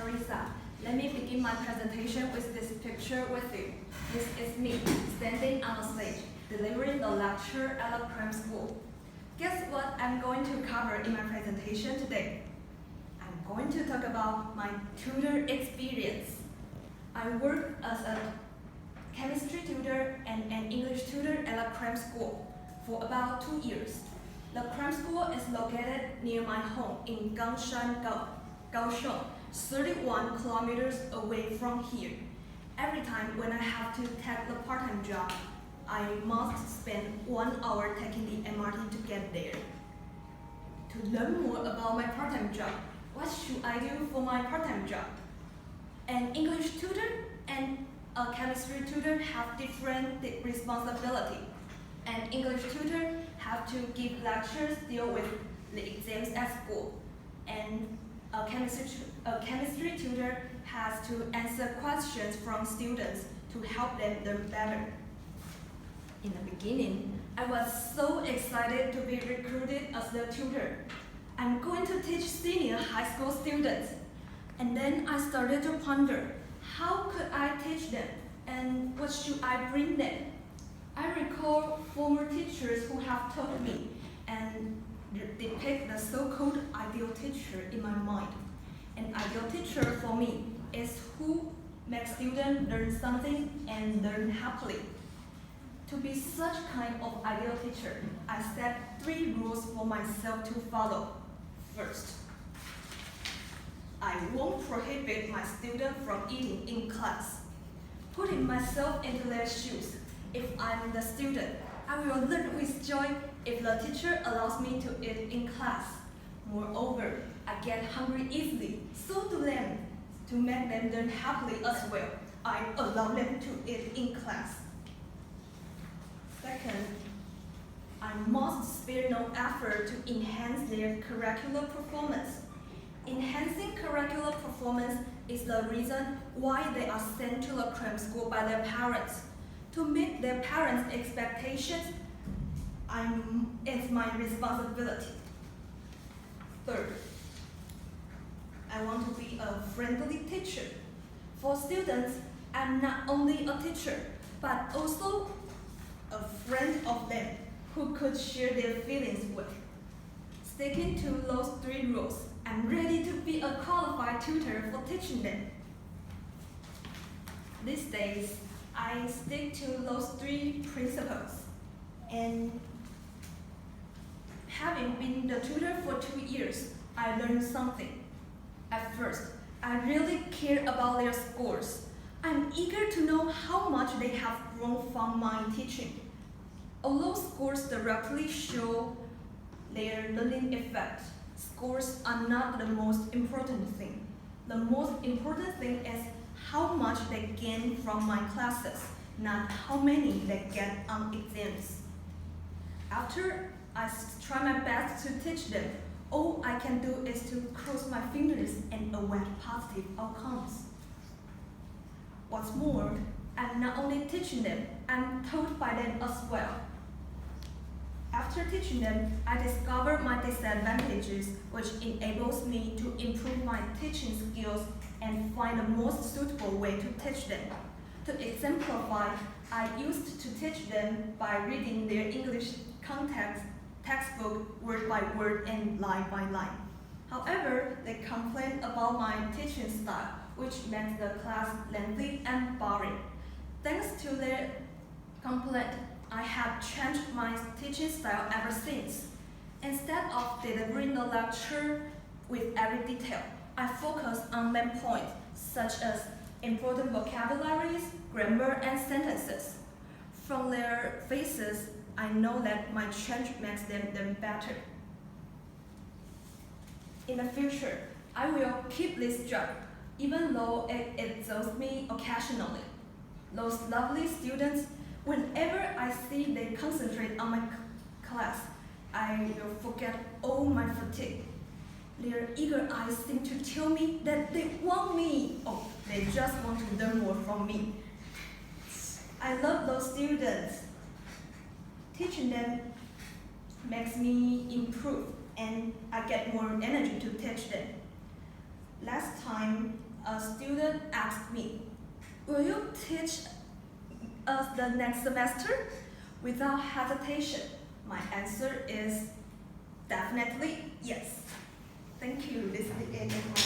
Teresa. Let me begin my presentation with this picture with you. This is me, standing on the stage, delivering the lecture at a cram school. Guess what I'm going to cover in my presentation today? I'm going to talk about my tutor experience. I worked as a chemistry tutor and an English tutor at a cram school for about 2 years. The cram school is located near my home in Gangshan, Kaohsiung, 31 kilometers away from here. Every time when I have to take the part-time job, I must spend 1 hour taking the MRT to get there. To learn more about my part-time job, what should I do for my part-time job? An English tutor and a chemistry tutor have different responsibility. An English tutor have to give lectures, deal with the exams at school, and a chemistry tutor has to answer questions from students to help them learn better. In the beginning, I was so excited to be recruited as the tutor. I'm going to teach senior high school students. And then I started to ponder, how could I teach them and what should I bring them? I recall former teachers who have taught me and depict the so-called ideal teacher in my mind. An ideal teacher for me is who makes students learn something and learn happily. To be such kind of ideal teacher, I set 3 rules for myself to follow. First, I won't prohibit my students from eating in class. Putting myself into their shoes, if I'm the student, I will learn with joy if the teacher allows me to eat in class. Moreover, I get hungry easily, so do them. To make them learn happily as well, I allow them to eat in class. Second, I must spare no effort to enhance their curricular performance. Enhancing curricular performance is the reason why they are sent to the cram school by their parents. To meet their parents' expectations, it's my responsibility. Third, I want to be a friendly teacher. For students, I'm not only a teacher, but also a friend of them who could share their feelings with. Sticking to those 3 rules, I'm ready to be a qualified tutor for teaching them. These days, I stick to those 3 principles. And having been the tutor for 2 years, I learned something. At first, I really care about their scores. I'm eager to know how much they have grown from my teaching. Although scores directly show their learning effect, scores are not the most important thing. The most important thing is how much they gain from my classes, not how many they get on exams. After I try my best to teach them, all I can do is to cross my fingers and await positive outcomes. What's more, I'm not only teaching them, I'm taught by them as well. After teaching them, I discover my disadvantages, which enables me to improve my teaching skills and find the most suitable way to teach them. To exemplify, I used to teach them by reading their English context textbook word by word and line by line. However, they complain about my teaching style, which makes the class lengthy and boring. Thanks to their complaint, I have changed my teaching style ever since. Instead of delivering the lecture with every detail, I focus on main points such as important vocabularies, grammar, and sentences. From their faces, I know that my change makes them learn better. In the future, I will keep this job, even though it exhausts me occasionally. Those lovely students, whenever I see they concentrate on my class, I will forget all my fatigue. Their eager eyes seem to tell me that they want me. Oh, they just want to learn more from me. I love those students. Teaching them makes me improve and I get more energy to teach them. Last time, a student asked me, "Will you teach us the next semester?" Without hesitation, my answer is definitely yes. Thank you. This is the end of my